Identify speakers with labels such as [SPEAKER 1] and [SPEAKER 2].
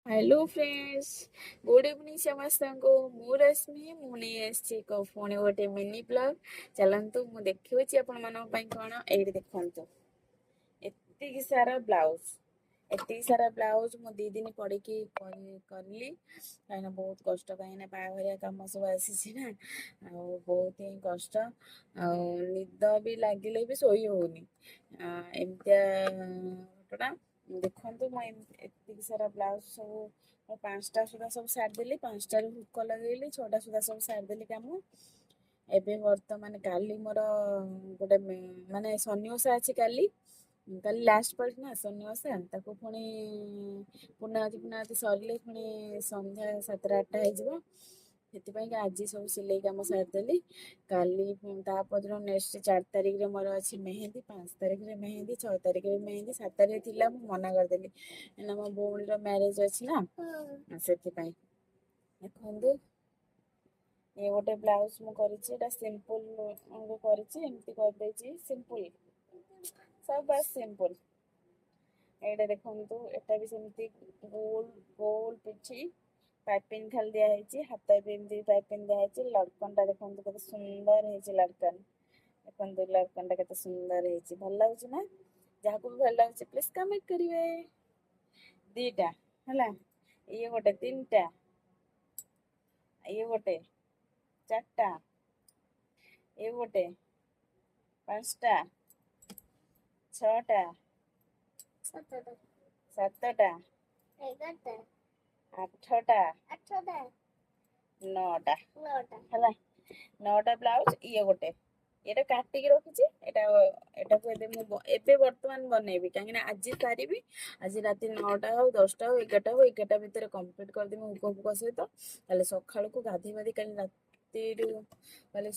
[SPEAKER 1] Hello friends, good evening ସମସ୍ତଙ୍କୁ। ମୁଁ ରଶ୍ମି। ମୁଁ ନେଇ ଆସିଛି ଏକ ପୁଣି ଗୋଟେ ମିନି ବ୍ଲଗ୍। ଚାଲନ୍ତୁ ମୁଁ ଦେଖାଉଛି ଆପଣମାନଙ୍କ ପାଇଁ କ'ଣ। ଏଇଠି ଦେଖନ୍ତୁ, ଏତିକି ସାରା ବ୍ଲାଉଜ ମୁଁ 2 ଦିନ ପଡ଼ିକି କରିଲି, କାହିଁକିନା ବହୁତ କଷ୍ଟ, କାହିଁକିନା ବାହାଘରିଆ କାମ ସବୁ ଆସିଛି ନା, ଆଉ ବହୁତ ହିଁ କଷ୍ଟ। ଆଉ ନିଦ ବି ଲାଗିଲେ ବି ଶୋଇ ହଉନି, ଏମିତିଆ ଘଟଣା। ଦେଖନ୍ତୁ, ମୁଁ ଏତିକି ସାରା ବ୍ଲାଉଜ ସବୁ ମୁଁ 5ଟା ସୁଦ୍ଧା ସବୁ ସାରିଦେଲି। 5ଟାରୁ ହୁକ ଲଗେଇଲି, 6ଟା ସୁଦ୍ଧା ସବୁ ସାରିଦେଲି କାମ। ଏବେ ବର୍ତ୍ତମାନ କାଲି ମୋର ଗୋଟେ ମାନେ ଶନି ଓଷା ଅଛି। କାଲି କାଲି ଲାଷ୍ଟ ପାଳି ନା ଶନି ଓଷା, ତାକୁ ପୁଣି ପୂର୍ଣ୍ଣାହୁତି ସରିଲେ ପୁଣି ସନ୍ଧ୍ୟା 7ଟା 8ଟା ହେଇଯିବ। ସେଥିପାଇଁ ଆଜି ସବୁ ସିଲେଇ କାମ ସାରିଦେଲି। କାଲି ତା ପରଦିନ ନେକ୍ସଟ 4 ତାରିଖରେ ମୋର ଅଛି ମେହେନ୍ଦି, 5 ତାରିଖରେ ମେହେନ୍ଦି, 6 ତାରିଖରେ ମେହେନ୍ଦି, 7 ତାରିଖରେ ଥିଲା ମୁଁ ମନା କରିଦେଲି, କାହିଁକିନା ମୋ ଭଉଣୀର ମ୍ୟାରେଜ ଅଛି ନା, ସେଥିପାଇଁ। ଦେଖନ୍ତୁ, ଇଏ ଗୋଟେ ବ୍ଲାଉଜ ମୁଁ କରିଛି, ଏଇଟା ସିମ୍ପଲ କରିଛି, ଏମିତି କରିଦେଇଛି ସିମ୍ପଲ, ସବୁ ବାସ୍ ସିମ୍ପଲ। ଏଇଟା ଦେଖନ୍ତୁ, ଏଟା ବି ସେମିତି ଗୋଲ ଗୋଲ ପିଠି ପାଇପିଂ ଖାଲି ଦିଆ ହେଇଛି, ହାତ ବି ଏମିତି ପାଇପିଂ ଦିଆ ହେଇଛି। ଲଟକନ ଟା ଦେଖନ୍ତୁ କେତେ ସୁନ୍ଦର ହେଇଛି, ଲଟକନ ଦେଖନ୍ତୁ, ଲଟକନ ଟା କେତେ ସୁନ୍ଦର ହେଇଛି। ଭଲ ଲାଗୁଛି ନା? ଯାହାକୁ ବି ଭଲ ଲାଗୁଛି ପ୍ଲିଜ କମେଣ୍ଟ କରିବେ। 2ଟା ହେଲା, ଇଏ ଗୋଟେ 3ଟା, ଇଏ ଗୋଟେ 4ଟା, ଇଏ ଗୋଟେ 5ଟା, 6ଟା, 7ଟା, 8ଟା, 9ଟା ହେଲା। 9ଟା ବ୍ଲାଉଜ। ଇଏ ଗୋଟେ, ଏଇଟା କାଟିକି ରଖିଛି। ଏଟାକୁ ଏବେ ବର୍ତ୍ତମାନ ବନେଇବି, କାହିଁକିନା ଆଜି ସାରିବି। ଆଜି ରାତି 9ଟା ହଉ, 10ଟା ହଉ, 11ଟା ହଉ, 11ଟା ଭିତରେ କମ୍ପ୍ଲିଟ୍ କରିଦେବି ହୁକ ଫୁକ ସହିତ। କାଲି ସକାଳକୁ ଗାଧେଇ ପାଧେଇ, କାଲି ରାତିରୁ କାଲି